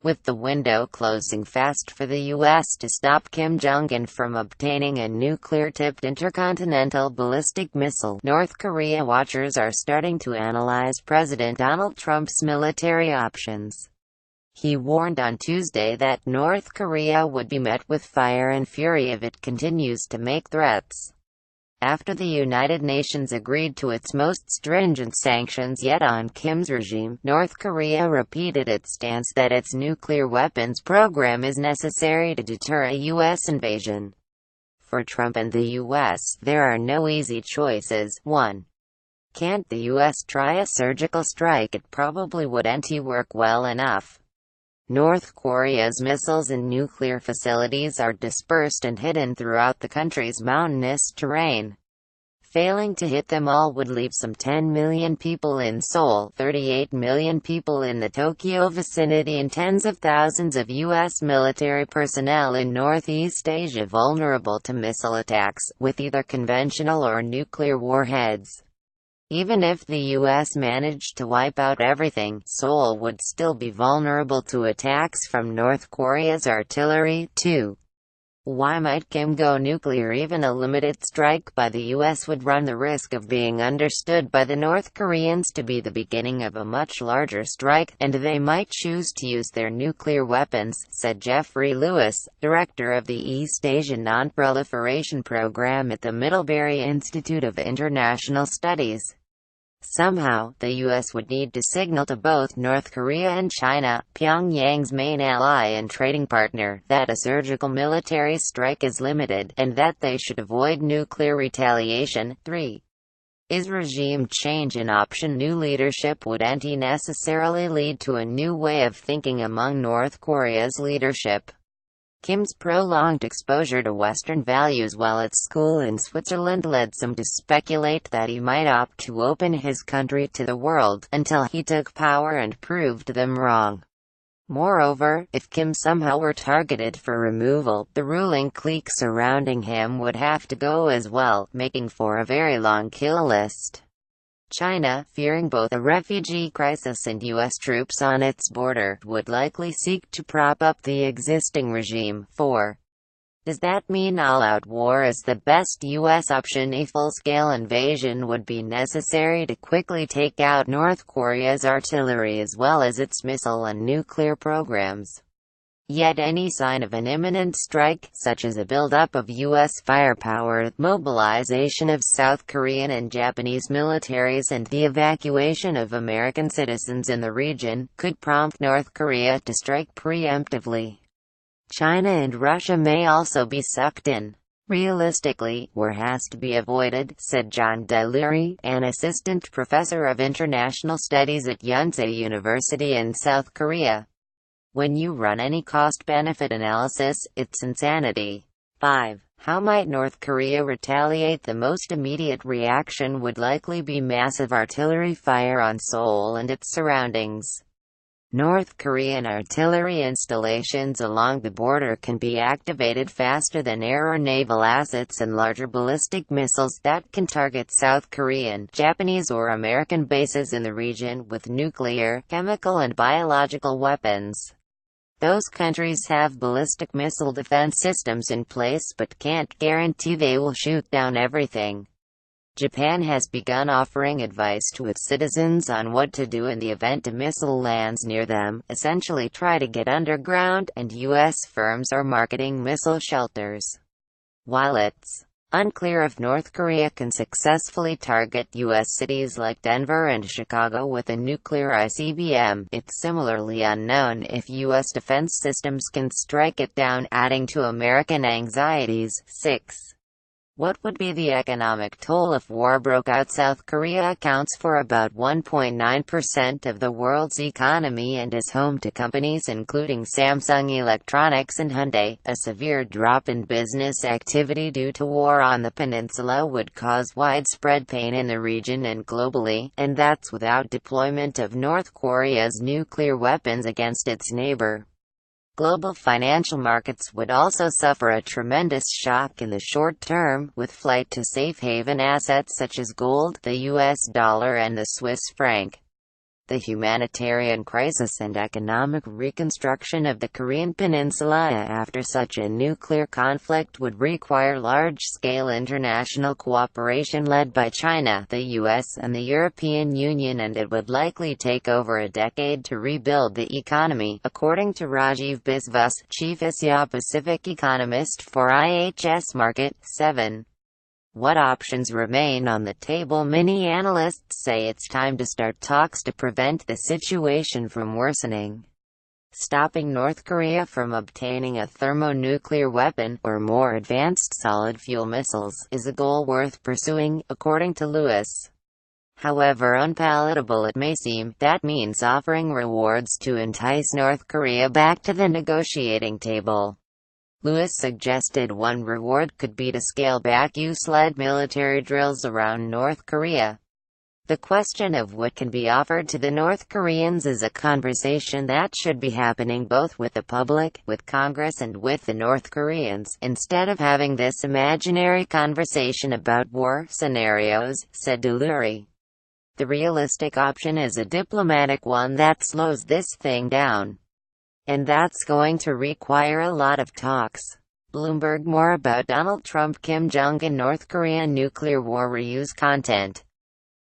with the window closing fast for the U.S. to stop Kim Jong-un from obtaining a nuclear-tipped intercontinental ballistic missile. North Korea watchers are starting to analyze President Donald Trump's military options. He warned on Tuesday that North Korea would be met with fire and fury if it continues to make threats. After the United Nations agreed to its most stringent sanctions yet on Kim's regime, North Korea repeated its stance that its nuclear weapons program is necessary to deter a U.S. invasion. For Trump and the U.S., there are no easy choices. 1. Can't the U.S. try a surgical strike? It probably wouldn't work well enough. North Korea's missiles and nuclear facilities are dispersed and hidden throughout the country's mountainous terrain. Failing to hit them all would leave some 10 million people in Seoul, 38 million people in the Tokyo vicinity, and tens of thousands of U.S. military personnel in Northeast Asia vulnerable to missile attacks, with either conventional or nuclear warheads. Even if the U.S. managed to wipe out everything, Seoul would still be vulnerable to attacks from North Korea's artillery. 2. Why might Kim go nuclear? Even a limited strike by the U.S. would run the risk of being understood by the North Koreans to be the beginning of a much larger strike, and they might choose to use their nuclear weapons, said Jeffrey Lewis, director of the East Asian Non-Proliferation Program at the Middlebury Institute of International Studies. Somehow, the U.S. would need to signal to both North Korea and China, Pyongyang's main ally and trading partner, that a surgical military strike is limited, and that they should avoid nuclear retaliation. 3. Is regime change an option? New leadership wouldn't necessarily lead to a new way of thinking among North Korea's leadership. Kim's prolonged exposure to Western values while at school in Switzerland led some to speculate that he might opt to open his country to the world, until he took power and proved them wrong. Moreover, if Kim somehow were targeted for removal, the ruling clique surrounding him would have to go as well, making for a very long kill list. China, fearing both a refugee crisis and U.S. troops on its border, would likely seek to prop up the existing regime. 4. Does that mean all-out war is the best U.S. option? A full-scale invasion would be necessary to quickly take out North Korea's artillery as well as its missile and nuclear programs. Yet any sign of an imminent strike, such as a buildup of U.S. firepower, mobilization of South Korean and Japanese militaries and the evacuation of American citizens in the region, could prompt North Korea to strike preemptively. China and Russia may also be sucked in. Realistically, war has to be avoided, said John Delury, an assistant professor of international studies at Yonsei University in South Korea. When you run any cost-benefit analysis, it's insanity. 5. How might North Korea retaliate? The most immediate reaction would likely be massive artillery fire on Seoul and its surroundings. North Korean artillery installations along the border can be activated faster than air or naval assets, and larger ballistic missiles that can target South Korean, Japanese or American bases in the region with nuclear, chemical and biological weapons. Those countries have ballistic missile defense systems in place but can't guarantee they will shoot down everything. Japan has begun offering advice to its citizens on what to do in the event a missile lands near them, essentially try to get underground, and U.S. firms are marketing missile shelters. While it's unclear if North Korea can successfully target U.S. cities like Denver and Chicago with a nuclear ICBM, it's similarly unknown if U.S. defense systems can strike it down, adding to American anxieties. 6. What would be the economic toll if war broke out? South Korea accounts for about 1.9% of the world's economy and is home to companies including Samsung Electronics and Hyundai. A severe drop in business activity due to war on the peninsula would cause widespread pain in the region and globally, and that's without deployment of North Korea's nuclear weapons against its neighbor. Global financial markets would also suffer a tremendous shock in the short term, with flight to safe haven assets such as gold, the US dollar and the Swiss franc. the humanitarian crisis and economic reconstruction of the Korean Peninsula after such a nuclear conflict would require large-scale international cooperation led by China, the US and the European Union, and it would likely take over a decade to rebuild the economy, according to Rajiv Biswas, Chief Asia-Pacific economist for IHS Markit. 7. What options remain on the table? Many analysts say it's time to start talks to prevent the situation from worsening. Stopping North Korea from obtaining a thermonuclear weapon, or more advanced solid-fuel missiles, is a goal worth pursuing, according to Lewis. However unpalatable it may seem, that means offering rewards to entice North Korea back to the negotiating table. Lewis suggested one reward could be to scale back US-led military drills around North Korea. The question of what can be offered to the North Koreans is a conversation that should be happening both with the public, with Congress and with the North Koreans, instead of having this imaginary conversation about war scenarios, said Delury. The realistic option is a diplomatic one that slows this thing down. And that's going to require a lot of talks. Bloomberg. More about Donald Trump, Kim Jong-un, North Korea nuclear war. Reuse content.